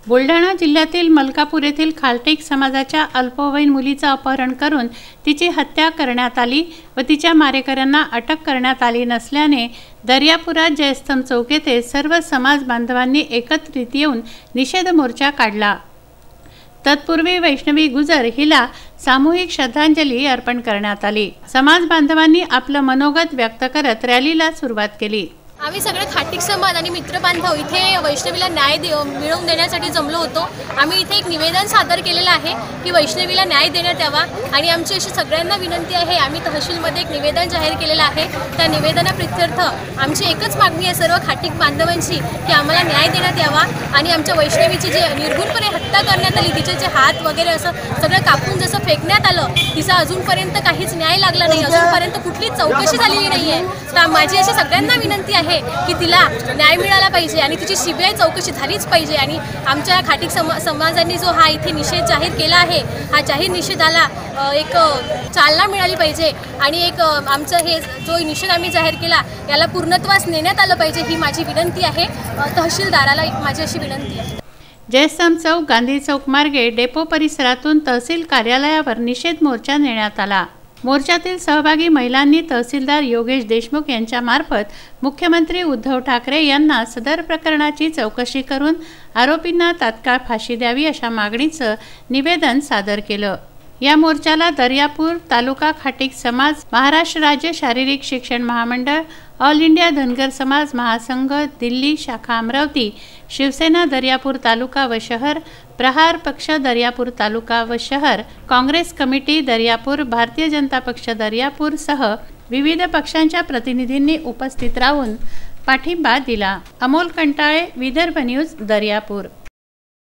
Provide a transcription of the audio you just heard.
बुलढाणा जिल्ह्यातील मलकापूर येथील खालटेक समाजाच्या अल्पवयीन मुलीचं अपहरण करून तिची हत्या करण्यात आली व तिच्या मारेकऱ्यांना अटक करण्यात आली नसल्याने दर्यापुरात जयस्तंभ चौक येथे सर्व समाज बांधवांनी एकत्रित येऊन निषेध मोर्चा काढला। तत्पूर्वी वैष्णवी गुजर हिला सामूहिक श्रद्धांजली अर्पण करण्यात आली। समाज बांधवांनी आपलं मनोगत व्यक्त करत रॅलीला सुरुवात केली। आम्ही सगळे खाटीक समाज आणि मित्र बांधव इथे वैष्णवीला न्याय मिळवून देण्यासाठी जमलो होतो। आम्ही इथे एक निवेदन सादर केलेलं आहे की वैष्णवीला न्याय देण्यात यावा आणि आमची अशी सगळ्यांना विनंती आहे। आम्ही तहसीलमध्ये एक निवेदन जाहीर केलेलं आहे। त्या निवेदनाप्रित्यर्थ आमची एकच मागणी आहे सर्व खाटीक बांधवांची की आम्हाला न्याय देण्यात यावा आणि आमच्या वैष्णवीची जी निर्गुणपणे हत्या करण्यात आली, तिचे जे हात वगैरे असं सगळं कापून जसं फेकण्यात आलं, तिचा अजूनपर्यंत काहीच न्याय लागला नाही, अजूनपर्यंत कुठलीच चौकशी झालेली नाही आहे। तर माझी अशी सगळ्यांना विनंती आहे की तिला न्याय मिळाला पाहिजे आणि तिची सीबीआय चौकशी झालीच पाहिजे। आणि आमच्या खाटीक समाजांनी जो हा इथे निषेध जाहीर केला आहे, हा जाहीर निषेधाला एक चालना मिळाली पाहिजे आणि एक आमचं हे जो निषेध आम्ही जाहीर केला याला पूर्णत्वास नेण्यात आलं पाहिजे, ही माझी विनंती आहे। तहसीलदाराला माझी अशी विनंती आहे। जयस्तंभ चौक, गांधी चौक मार्गे डेपो परिसरातून तहसील कार्यालयावर निषेध मोर्चा नेण्यात आला। मोर्चातील सहभागी महिलांनी तहसीलदार योगेश देशमुख यांच्या मार्फत मुख्यमंत्री उद्धव ठाकरे यांना सदर प्रकरणाची चौकशी करून आरोपींना तात्काळ फाशी द्यावी अशा मागणीचं निवेदन सादर केलं। या मोर्चाला दर्यापूर तालुका खाटीक समाज, महाराष्ट्र राज्य शारीरिक शिक्षण महामंडळ, ऑल इंडिया धनगर समाज महासंघ, दिल्ली शाखा अमरावती, शिवसेना दर्यापूर तालुका व शहर, प्रहार पक्ष दर्यापूर तालुका व शहर, काँग्रेस कमिटी दर्यापूर, भारतीय जनता पक्ष दर्यापूर सह विविध पक्षांच्या प्रतिनिधींनी उपस्थित राहून पाठिंबा दिला। अमोल कंटाळे, विदर्भ न्यूज, दर्यापूर।